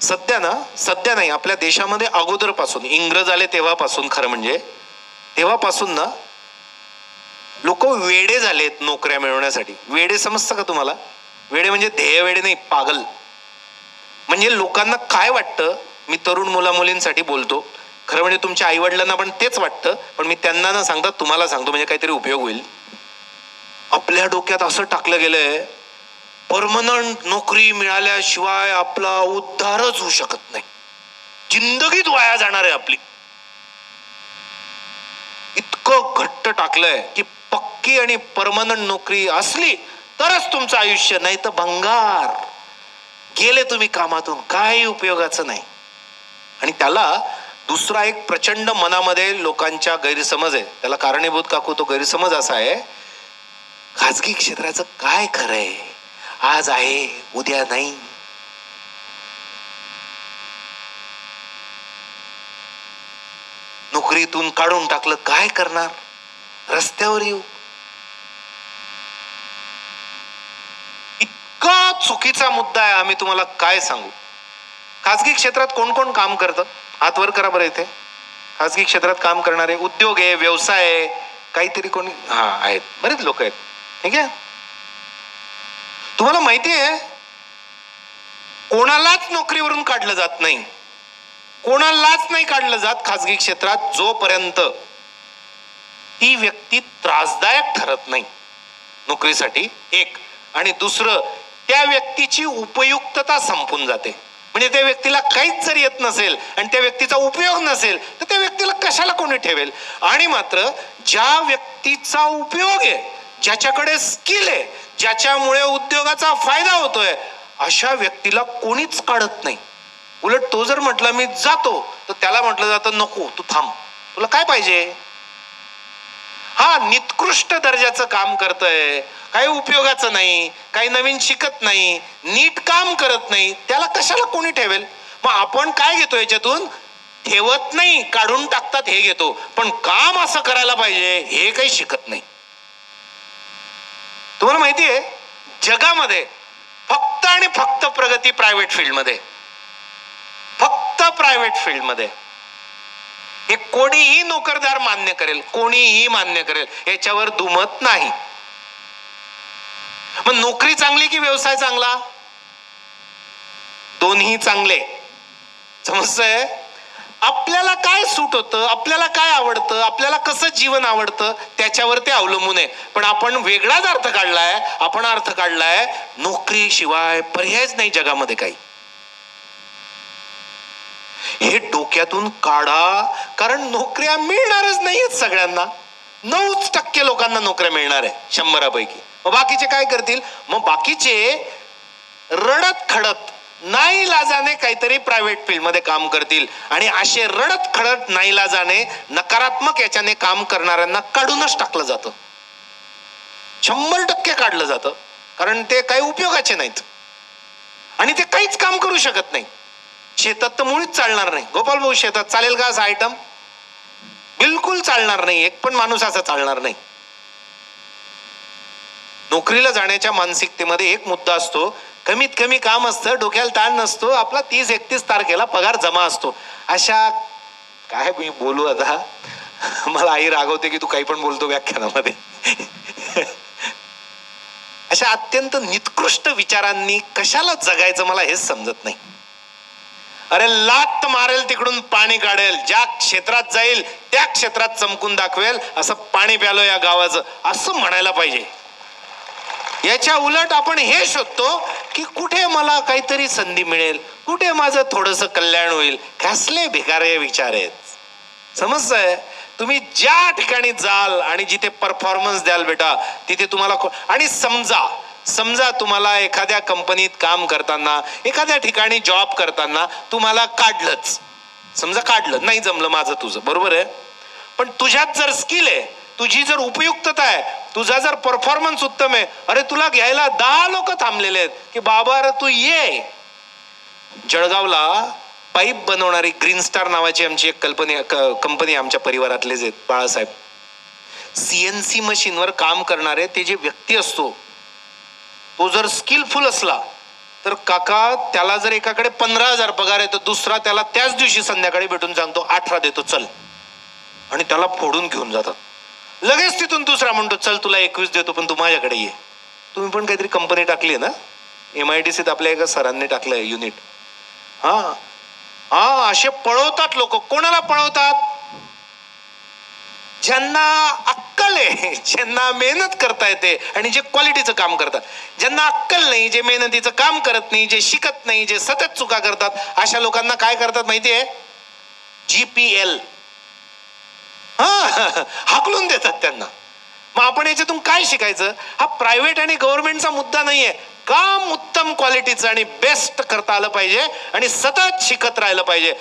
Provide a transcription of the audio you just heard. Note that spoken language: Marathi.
सध्या नाही, आपल्या देशामध्ये अगोदरपासून, इंग्रज आले तेव्हापासून, खरं म्हणजे तेव्हापासून ना लोक वेडे झालेत नोकऱ्या मिळवण्यासाठी. वेडे समजतं का तुम्हाला? वेडे म्हणजे ध्येय वेडे नाही, पागल. म्हणजे लोकांना काय वाटतं, मी तरुण मुला मुलींसाठी बोलतो, खरं म्हणजे तुमच्या आई वडिलांना पण तेच वाटतं, पण मी त्यांना न सांगता तुम्हाला सांगतो, म्हणजे काहीतरी उपयोग होईल. आपल्या डोक्यात असं टाकलं गेलंय, परमनंट नोकरी मिळाल्याशिवाय आपला उद्धारच होऊ शकत नाही, जिंदगीत वाया जाणार आहे आपली. इतकं घट्ट टाकलंय की पक्की आणि परमनंट नोकरी असली तरच तुमचं आयुष्य, नाही तर भंगार. गेले तुम्ही कामातून, काही उपयोगाचं नाही. आणि त्याला दुसरा एक प्रचंड मनामध्ये लोकांच्या गैरसमज आहे, त्याला कारणीभूत काकू तो गैरसमज असा आहे, खाजगी क्षेत्राचं काय खरंय, आज आहे उद्या नाही. नोकरीतून काढून टाकलं काय करणार, रस्त्यावर येऊ. इतका चुकीचा मुद्दा आहे, आम्ही तुम्हाला काय सांगू. खाजगी क्षेत्रात कोण कोण काम करतं, हात वर करा बरं. इथे खाजगी क्षेत्रात काम करणारे, उद्योग आहे, व्यवसाय आहे, काहीतरी कोणी आहेत, बरेच लोक आहेत. ठीक आहे, तुम्हाला माहिती आहे कोणालाच नोकरीवरून काढलं जात नाही, कोणालाच नाही काढलं जात खाजगी क्षेत्रात जोपर्यंत ती व्यक्ती त्रासदायक ठरत नाही नोकरीसाठी, एक. आणि दुसरं, त्या व्यक्तीची उपयुक्तता संपून जाते. म्हणजे त्या व्यक्तीला काहीच जर येत नसेल आणि त्या व्यक्तीचा उपयोग नसेल तर त्या व्यक्तीला कशाला कोणी ठेवेल. आणि मात्र ज्या व्यक्तीचा उपयोग आहे, ज्याच्याकडे स्किल आहे, ज्याच्यामुळे उद्योगाचा फायदा होतोय, अशा व्यक्तीला कोणीच काढत नाही. उलट तो जर म्हटला मी जातो, तर त्याला म्हटलं जातं नको तू थांब, तुला काय पाहिजे. हा निकृष्ट दर्जाचं काम करतय, काही उपयोगाचं नाही, काही नवीन शिकत नाही, नीट काम करत नाही, त्याला कशाला कोणी ठेवेल. मग आपण काय घेतो याच्यातून, ठेवत नाही, काढून टाकतात हे घेतो, पण काम असं करायला पाहिजे हे काही शिकत नाही. तुम्हाला माहितीये जगामध्ये फक्त आणि फक्त प्रगती प्रायव्हेट फील्डमध्ये, फक्त प्रायव्हेट फील्डमध्ये. हे कोणीही नोकरदार मान्य करेल, कोणीही मान्य करेल, याच्यावर दुमत नाही. मग नोकरी चांगली की व्यवसाय चांगला? दोन्ही चांगले. समजतंय? आपल्याला काय सूट होतं, आपल्याला काय आवडतं, आपल्याला कसं जीवन आवडतं त्याच्यावर ते अवलंबून आहे. पण आपण वेगळाच अर्थ काढलाय, आपण अर्थ काढलाय नोकरी शिवाय पर्यायच नाही जगामध्ये काही. हे डोक्यातून काढा, कारण नोकऱ्या मिळणारच नाहीत सगळ्यांना. 9% लोकांना नोकऱ्या मिळणार आहे 100पैकी. मग बाकीचे काय करतील? मग बाकीचे रडत खडत नाईलाजाने काहीतरी प्रायव्हेट फील्ड मध्ये काम करतील. आणि असे रडत खडत नाईलाजाने नकारात्मक याच्याने काम करणाऱ्यांना काढूनच टाकलं जातं, 100% काढलं जातं. कारण ते काही उपयोगाचे नाहीत आणि ते काहीच काम करू शकत नाही. शेतात तर मुळीच चालणार नाही. गोपाल भाऊ, शेतात चालेल का असा आयटम? बिलकुल चालणार नाही, एक पण माणूस असा चालणार नाही. नोकरीला जाण्याच्या मानसिकतेमध्ये एक मुद्दा असतो, कमीत कमी काम असतं, डोक्याला ताण नसतो, आपला 30-31 तारखेला पगार जमा असतो. अशा काय मी बोलू आता, मला आई रागवते की तू काही पण बोलतो व्याख्यानामध्ये. अशा अत्यंत निकृष्ट विचारांनी कशाला जगायचं मला हेच समजत नाही. अरे लात मारेल तिकडून पाणी काढेल, ज्या क्षेत्रात जाईल त्या क्षेत्रात चमकून दाखवेल, असं पाणी प्यालो या गावाचं असं म्हणायला पाहिजे. याच्या उलट आपण हे शोधतो की कुठे मला काहीतरी संधी मिळेल, कुठे माझं थोडंसं कल्याण होईल. कसले भिकारे विचार आहेत. समजतंय? तुम्ही ज्या ठिकाणी जाल आणि जिथे परफॉर्मन्स द्याल बेटा तिथे तुम्हाला, आणि समजा तुम्हाला एखाद्या कंपनीत काम करताना, एखाद्या ठिकाणी जॉब करताना तुम्हाला काढलंच, समजा काढलं, नाही जमलं माझं तुझं, बरोबर आहे. पण तुझ्यात जर स्किल आहे, तुझी जर उपयुक्तता आहे, तुझा जर परफॉर्मन्स उत्तम आहे, अरे तुला घ्यायला 10 लोक थांबलेले आहेत की बाबा अरे तू ये. जळगावला पाईप बनवणारी ग्रीन स्टार नावाची आमची एक कंपनी आमच्या परिवारातलेच आहेत बाळासाहेब. CNC मशीनवर काम करणारे ते जे व्यक्ती असतो, तो जर स्किलफुल असला तर काका त्याला जर एकाकडे 15,000 पगार आहे तर दुसरा त्याला त्याच दिवशी संध्याकाळी भेटून सांगतो 18 देतो चल, आणि त्याला फोडून घेऊन जातात. लगेच तिथून दुसरा म्हणतो चल तुला 21 देतो पण तू माझ्याकडे ये. तुम्ही पण काहीतरी कंपनी टाकली आहे ना, MIDCत आपल्या एका सरांनी टाकलंय युनिट. हा हा असे पळवतात लोक. कोणाला पळवतात? ज्यांना अक्कल आहे, ज्यांना मेहनत करता येते आणि जे क्वालिटीचं काम करतात. ज्यांना अक्कल नाही, जे मेहनतीचं काम करत नाही, जे शिकत नाही, जे सतत चुका करतात, अशा लोकांना काय करतात माहितीये? GPL हाकलून देतात त्यांना. मग आपण याच्यातून काय शिकायचं? हा प्रायव्हेट आणि गव्हर्नमेंटचा मुद्दा नाहीये. काम उत्तम क्वालिटीचं आणि बेस्ट करता आलं पाहिजे आणि सतत शिकत राहिलं पाहिजे.